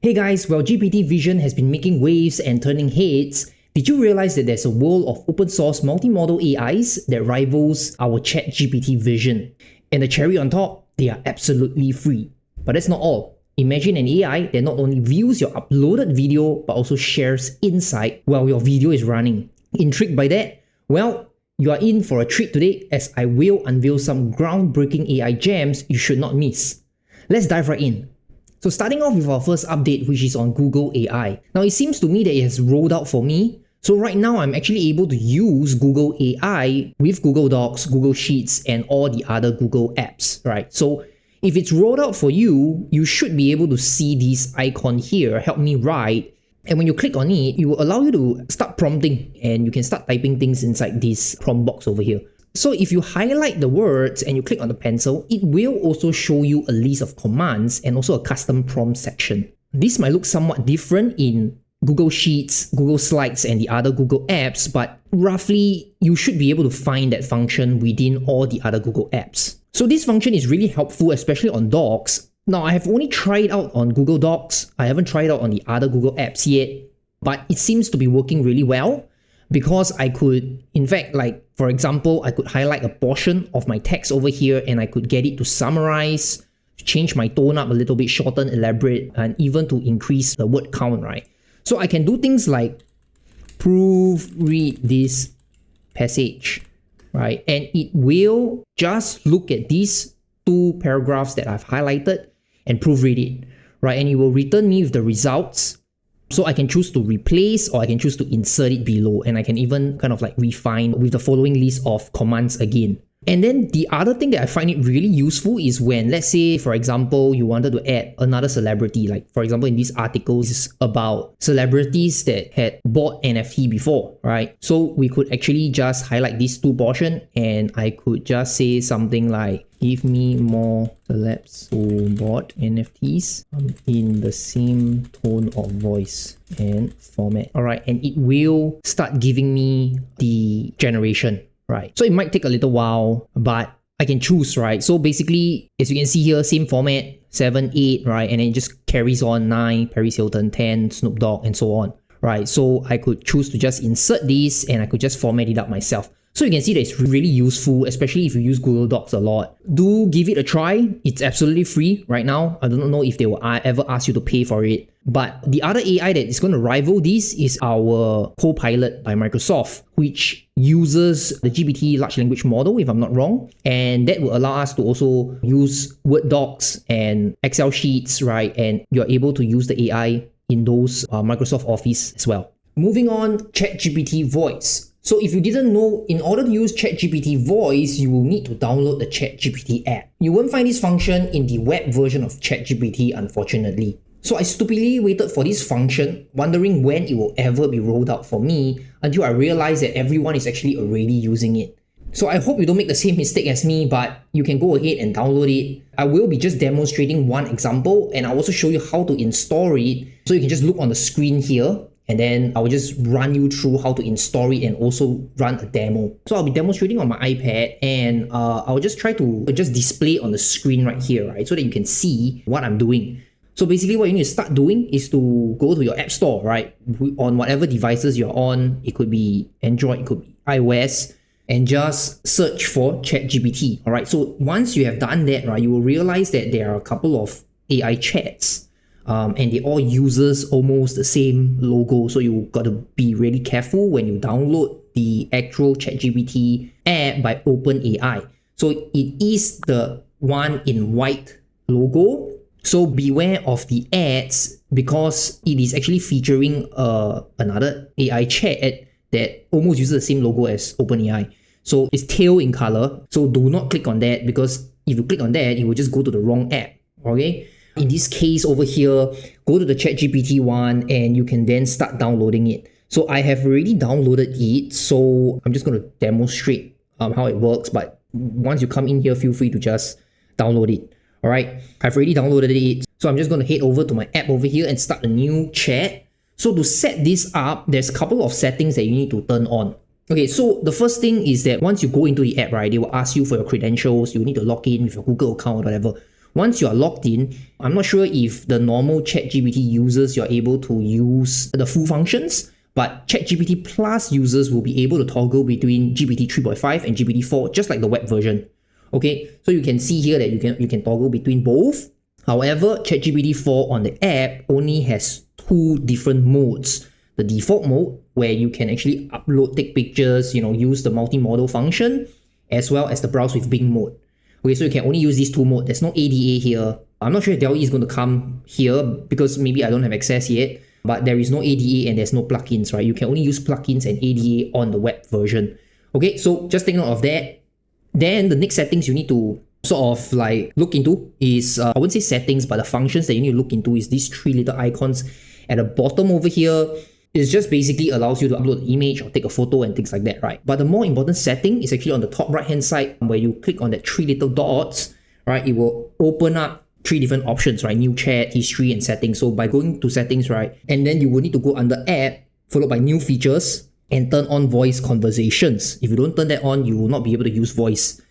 Hey guys, well, GPT vision has been making waves and turning heads. Did you realize that there's a world of open source multimodal AIs that rivals our ChatGPT vision? And the cherry on top, they are absolutely free. But that's not all. Imagine an AI that not only views your uploaded video, but also shares insight while your video is running. Intrigued by that? Well, you are in for a treat today as I will unveil some groundbreaking AI gems you should not miss. Let's dive right in. So starting off with our first update, which is on Google AI. Now it seems to me that it has rolled out for me. So right now I'm actually able to use Google AI with Google Docs, Google Sheets, and all the other Google apps, right? So if it's rolled out for you, you should be able to see this icon here, help me write. And when you click on it, it will allow you to start prompting and you can start typing things inside this prompt box over here. So if you highlight the words and you click on the pencil, it will also show you a list of commands and also a custom prompt section. This might look somewhat different in Google Sheets, Google Slides, and the other Google apps, but roughly you should be able to find that function within all the other Google apps. So this function is really helpful, especially on Docs. Now I have only tried out on Google Docs. I haven't tried out on the other Google apps yet, but it seems to be working really well. Because I could, in fact, like for example, I could highlight a portion of my text over here and I could get it to summarize, change my tone up a little bit, shorten, elaborate, and even to increase the word count, right? So I can do things like proofread this passage, right? And it will just look at these two paragraphs that I've highlighted and proofread it, right? And it will return me with the results. So I can choose to replace or I can choose to insert it below, and I can even kind of like refine with the following list of commands again. And then the other thing that I find it really useful is when, let's say, for example, you wanted to add another celebrity. Like, for example, in this article, it's about celebrities that had bought NFT before, right? So we could actually just highlight these two portions and I could just say something like, give me more celebs who bought NFTs in the same tone of voice and format. All right, and it will start giving me the generation. Right, so it might take a little while, but I can choose, right? So basically, as you can see here, same format, 7, 8, right? And then it just carries on 9, Paris Hilton, 10, Snoop Dogg, and so on, right? So I could choose to just insert this and I could just format it up myself. So you can see that it's really useful, especially if you use Google Docs a lot. Do give it a try. It's absolutely free right now. I don't know if they will ever ask you to pay for it. But the other AI that is going to rival this is our Copilot by Microsoft, which uses the GPT large language model, if I'm not wrong. And that will allow us to also use Word docs and Excel sheets, right? And you're able to use the AI in those Microsoft Office as well. Moving on, ChatGPT Voice. So if you didn't know, in order to use ChatGPT Voice, you will need to download the ChatGPT app. You won't find this function in the web version of ChatGPT, unfortunately. So I stupidly waited for this function, wondering when it will ever be rolled out for me, until I realized that everyone is actually already using it. So I hope you don't make the same mistake as me, but you can go ahead and download it. I will be just demonstrating one example, and I'll also show you how to install it. So you can just look on the screen here, and then I will just run you through how to install it and also run a demo. So I'll be demonstrating on my iPad, and I'll just try to just display on the screen right here, right? So that you can see what I'm doing. So basically what you need to start doing is to go to your app store, right? On whatever devices you're on, it could be Android, it could be iOS, and just search for ChatGPT, all right? So once you have done that, right, you will realize that there are a couple of AI chats and they all uses almost the same logo. So you got to be really careful when you download the actual ChatGPT app by OpenAI. So it is the one in white logo. So beware of the ads because it is actually featuring another AI chat that almost uses the same logo as OpenAI. So it's teal in color. So do not click on that because if you click on that, it will just go to the wrong app. Okay. In this case over here, go to the ChatGPT one and you can then start downloading it. So I have already downloaded it. So I'm just going to demonstrate how it works. But once you come in here, feel free to just download it. All right, I've already downloaded it. So I'm just going to head over to my app over here and start a new chat. So to set this up, there's a couple of settings that you need to turn on. Okay, so the first thing is that once you go into the app, right, they will ask you for your credentials. You need to log in with your Google account or whatever. Once you are logged in, I'm not sure if the normal ChatGPT users you're able to use the full functions, but ChatGPT Plus users will be able to toggle between GPT 3.5 and GPT 4, just like the web version. Okay, so you can see here that you can toggle between both. However, ChatGPT 4 on the app only has two different modes. The default mode, where you can actually upload, take pictures, use the multimodal function, as well as the browse with Bing mode. Okay, so you can only use these two modes. There's no ADA here. I'm not sure if DALL-E is going to come here because maybe I don't have access yet, but there is no ADA and there's no plugins, right? You can only use plugins and ADA on the web version. Okay, so just take note of that. Then the next settings you need to sort of like look into is, I wouldn't say settings, but the functions that you need to look into is these three little icons at the bottom over here. It just basically allows you to upload an image or take a photo and things like that, right? But the more important setting is actually on the top right hand side, where you click on that three little dots, right? It will open up three different options, right? New chat, history, and settings. So by going to settings, right? And then you will need to go under app, followed by new features, and turn on voice conversations. If you don't turn that on, you will not be able to use voice.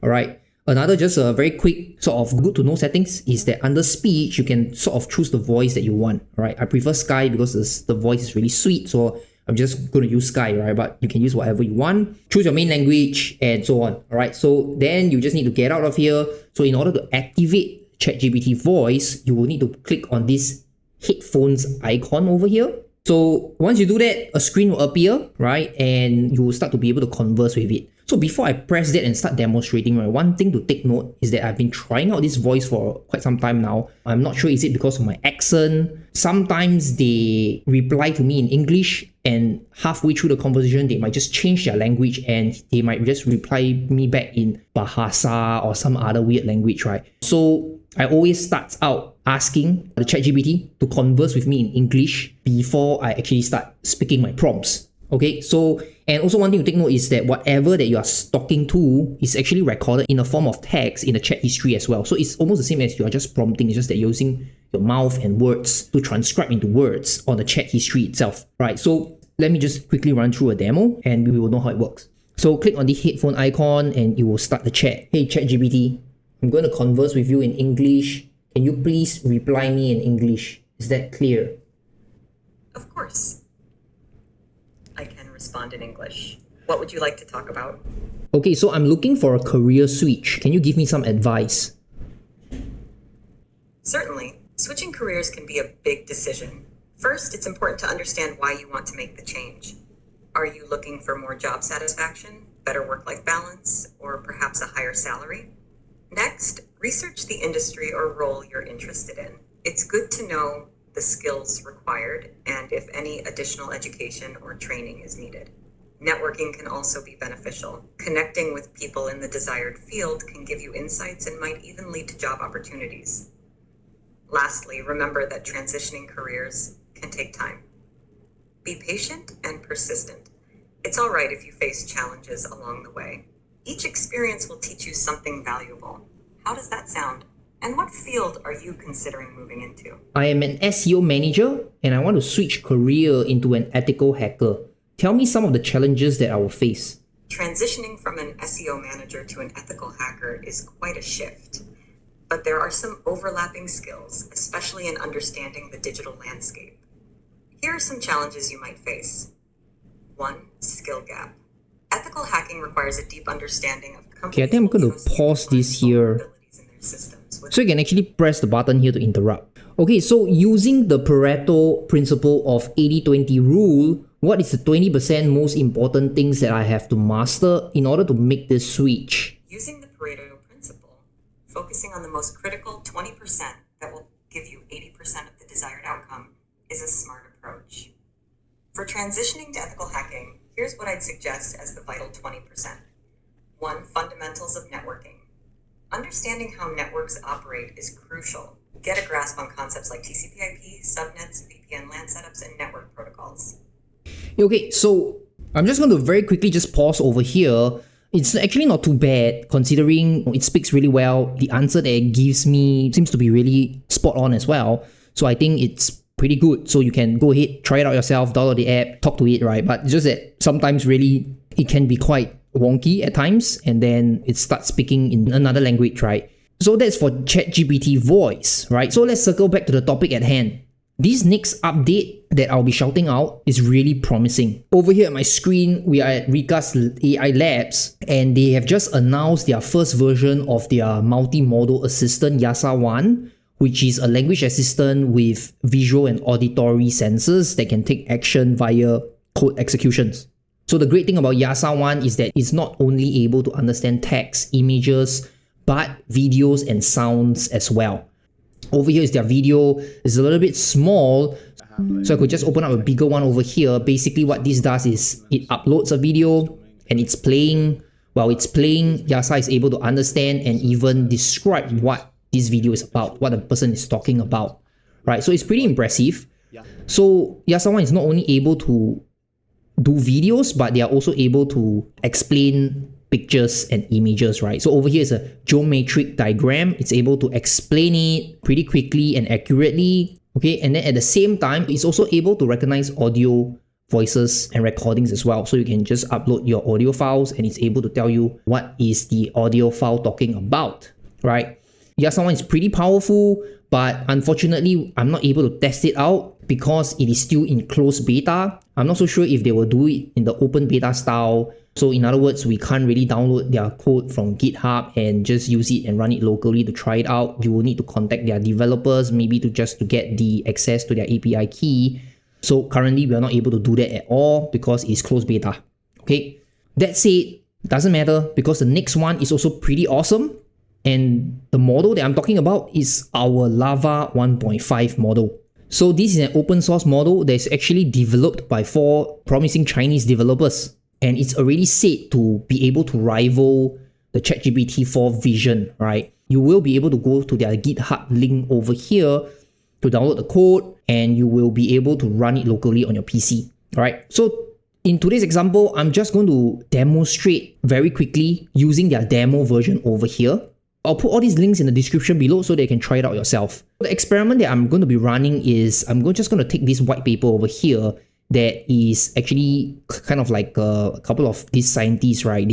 All right. Another just a very quick sort of good to know settings is that under speech, you can sort of choose the voice that you want, right? I prefer Sky because the voice is really sweet, so I'm just going to use Sky, right? But you can use whatever you want. Choose your main language and so on, all right? So then you just need to get out of here. So in order to activate ChatGPT voice, you will need to click on this headphones icon over here. So once you do that, a screen will appear, right? And you will start to be able to converse with it. So before I press that and start demonstrating, right, one thing to take note is that I've been trying out this voice for quite some time now. I'm not sure, is it because of my accent? Sometimes they reply to me in English, and halfway through the conversation, they might just change their language and they might just reply me back in Bahasa or some other weird language, right? So I always start out asking the ChatGPT to converse with me in English before I actually start speaking my prompts. Okay, so, and also one thing to take note is that whatever that you are talking to is actually recorded in a form of text in the chat history as well. So it's almost the same as you are just prompting, it's just that you're using your mouth and words to transcribe into words on the chat history itself. Right, so let me just quickly run through a demo and we will know how it works. So click on the headphone icon and it will start the chat. Hey ChatGPT, I'm going to converse with you in English. Can you please reply me in English? Is that clear? Of course. I can respond in English. What would you like to talk about? Okay, so I'm looking for a career switch. Can you give me some advice? Certainly. Switching careers can be a big decision. First, it's important to understand why you want to make the change. Are you looking for more job satisfaction, better work-life balance, or perhaps a higher salary? Next, research the industry or role you're interested in. It's good to know the skills required and if any additional education or training is needed. Networking can also be beneficial. Connecting with people in the desired field can give you insights and might even lead to job opportunities. Lastly, remember that transitioning careers can take time. Be patient and persistent. It's all right if you face challenges along the way. Each experience will teach you something valuable. How does that sound? And what field are you considering moving into? I am an SEO manager and I want to switch career into an ethical hacker. Tell me some of the challenges that I will face. Transitioning from an SEO manager to an ethical hacker is quite a shift. But there are some overlapping skills, especially in understanding the digital landscape. Here are some challenges you might face. 1. Skill gap. Ethical hacking requires a deep understanding of companies. Okay, I think I'm going to pause this here. So you can actually press the button here to interrupt. Okay, so using the Pareto principle of 80-20 rule, what is the 20% most important things that I have to master in order to make this switch? Using the Pareto principle, focusing on the most critical 20% that will give you 80% of the desired outcome is a smart approach. For transitioning to ethical hacking, here's what I'd suggest as the vital 20%. 1. Fundamentals of networking. Understanding how networks operate is crucial. Get a grasp on concepts like TCP/IP, subnets, VPN LAN setups, and network protocols. Okay, so I'm just going to very quickly just pause over here. It's actually not too bad considering it speaks really well. The answer that it gives me seems to be really spot on as well. So I think it's pretty good. So you can go ahead, try it out yourself, download the app, talk to it, right? But it's just that sometimes really it can be quite wonky at times and then it starts speaking in another language, right? So that's for ChatGPT voice, right? So let's circle back to the topic at hand. This next update that I'll be shouting out is really promising. Over here at my screen, we are at RekaAILabs, and they have just announced their first version of their multimodal assistant YASA 1, which is a language assistant with visual and auditory sensors that can take action via code executions. So the great thing about YASA 1 is that it's not only able to understand text, images, but videos and sounds as well. Over here is their video. It's a little bit small, so I could just open up a bigger one over here. Basically what this does is it uploads a video and it's playing. While it's playing, YASA is able to understand and even describe what this video is about, what the person is talking about, right? So it's pretty impressive. So YASA 1 is not only able to do videos, but they are also able to explain pictures and images, right? So over here is a geometric diagram. It's able to explain it pretty quickly and accurately, okay? And then at the same time, it's also able to recognize audio, voices, and recordings as well. So you can just upload your audio files and it's able to tell you what is the audio file talking about, right? YASA 1 is pretty powerful, but unfortunately, I'm not able to test it out because it is still in closed beta. I'm not so sure if they will do it in the open beta style. So in other words, we can't really download their code from GitHub and just use it and run it locally to try it out. You will need to contact their developers, maybe to get the access to their API key. So currently, we are not able to do that at all because it's closed beta. Okay, that said, doesn't matter because the next one is also pretty awesome. And the model that I'm talking about is our LLaVA 1.5 model. So this is an open source model that is actually developed by 4 promising Chinese developers. And it's already said to be able to rival the ChatGPT 4 vision, right? You will be able to go to their GitHub link over here to download the code, and you will be able to run it locally on your PC, right? So in today's example, I'm just going to demonstrate very quickly using their demo version over here. I'll put all these links in the description below so that you can try it out yourself. The experiment that I'm going to be running is just going to take this white paper over here that is actually kind of like a couple of these scientists, right?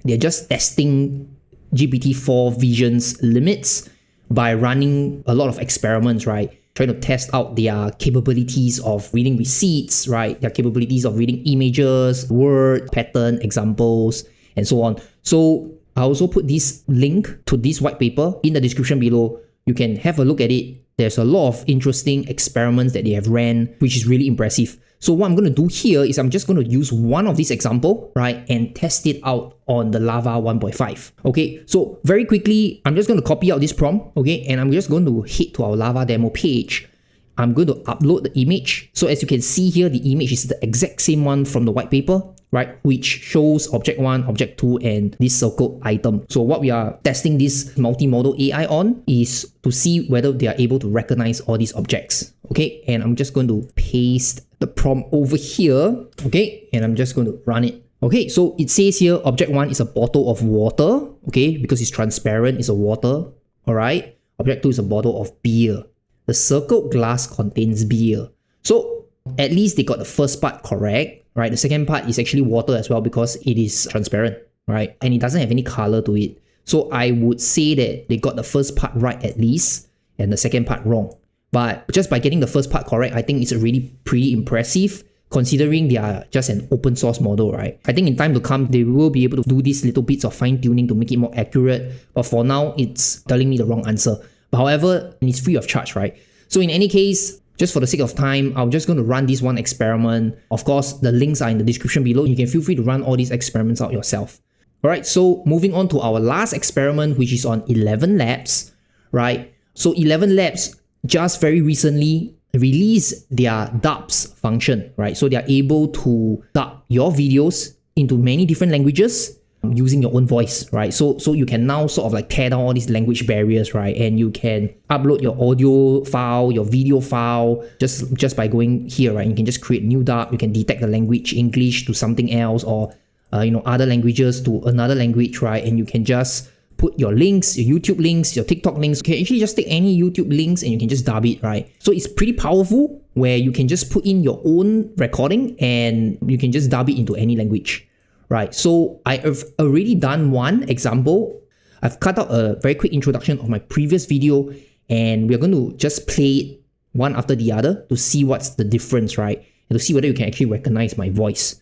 They're just testing GPT-4 vision's limits by running a lot of experiments, right? Trying to test out their capabilities of reading receipts, right? Their capabilities of reading images, word, pattern, examples, and so on. So I also put this link to this white paper in the description below. You can have a look at it. There's a lot of interesting experiments that they have ran, which is really impressive. So what I'm going to do here is I'm just going to use one of these example, right, and test it out on the LLaVA 1.5. Okay, so very quickly, I'm just going to copy out this prompt, okay, and I'm just going to head to our LLaVA demo page. I'm going to upload the image. So as you can see here, the image is the exact same one from the white paper, right, which shows object 1, object 2, and this circled item. So what we are testing this multimodal AI on is to see whether they are able to recognize all these objects. Okay, and I'm just going to paste the prompt over here. Okay, and I'm just going to run it. Okay, so it says here object 1 is a bottle of water. Okay, because it's transparent, it's a water. All right, object 2 is a bottle of beer. The circled glass contains beer. So at least they got the first part correct, right? The second part is actually water as well because it is transparent, right? And it doesn't have any color to it. So I would say that they got the first part right at least and the second part wrong. But just by getting the first part correct, I think it's already pretty impressive considering they are just an open source model, right? I think in time to come, they will be able to do these little bits of fine tuning to make it more accurate. But for now, it's telling me the wrong answer. But however, it's free of charge, right? So in any case, just for the sake of time, I'm just going to run this one experiment. Of course, the links are in the description below. You can feel free to run all these experiments out yourself. All right, so moving on to our last experiment, which is on ElevenLabs, right? So ElevenLabs just very recently released their dubs function, right? So they are able to dub your videos into many different languages using your own voice, right? So you can now sort of like tear down all these language barriers, right? And you can upload your audio file, your video file, just by going here, right? You can just create new dub. You can detect the language English to something else, or other languages to another language, right? And you can just put your links, your YouTube links, your TikTok links. You can actually just take any YouTube links and you can just dub it, right? So it's pretty powerful where you can just put in your own recording and you can just dub it into any language. Right, so I have already done one example. I've cut out a very quick introduction of my previous video, and we're going to just play it one after the other to see what's the difference, right? And to see whether you can actually recognize my voice.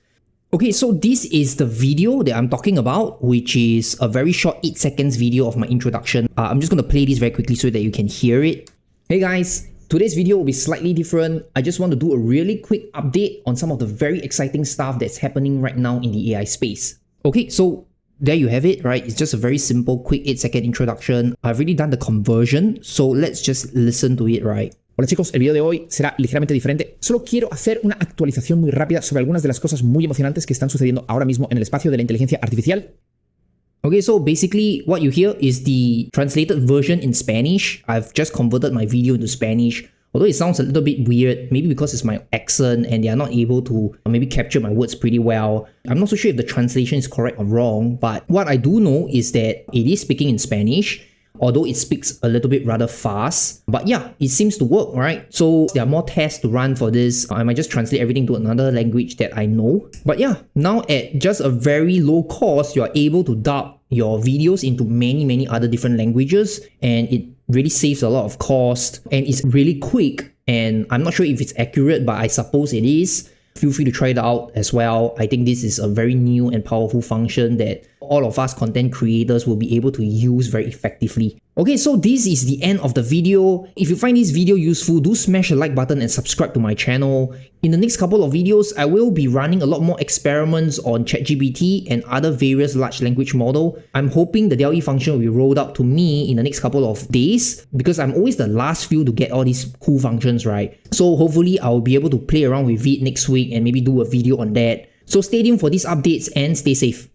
Okay, so this is the video that I'm talking about, which is a very short 8 seconds video of my introduction. I'm just going to play this very quickly so that you can hear it. Hey guys, today's video will be slightly different. I just want to do a really quick update on some of the very exciting stuff that's happening right now in the AI space. Okay, so there you have it, right? It's just a very simple, quick 8-second introduction. I've already done the conversion, so let's just listen to it, right? Hola chicos, el vídeo de hoy será ligeramente diferente. Solo quiero hacer una actualización muy rápida sobre algunas de las cosas muy emocionantes que están sucediendo ahora mismo en el espacio de la inteligencia artificial. Okay, so basically what you hear is the translated version in Spanish. I've just converted my video into Spanish. Although it sounds a little bit weird, maybe because it's my accent and they are not able to maybe capture my words pretty well. I'm not so sure if the translation is correct or wrong, but what I do know is that it is speaking in Spanish, although it speaks a little bit rather fast. But yeah, it seems to work, right? So there are more tests to run for this. I might just translate everything to another language that I know. But yeah, now at just a very low cost, you're able to dub your videos into many other different languages, and it really saves a lot of cost, and it's really quick. And I'm not sure if it's accurate, but I suppose it is. Feel free to try it out as well. I think this is a very new and powerful function that all of us content creators will be able to use very effectively. Okay, so this is the end of the video. If you find this video useful, do smash the like button and subscribe to my channel. In the next couple of videos, I will be running a lot more experiments on ChatGPT and other various large language model. I'm hoping the DALL-E function will be rolled out to me in the next couple of days, because I'm always the last few to get all these cool functions, right? So hopefully I'll be able to play around with it next week and maybe do a video on that. So stay tuned for these updates and stay safe.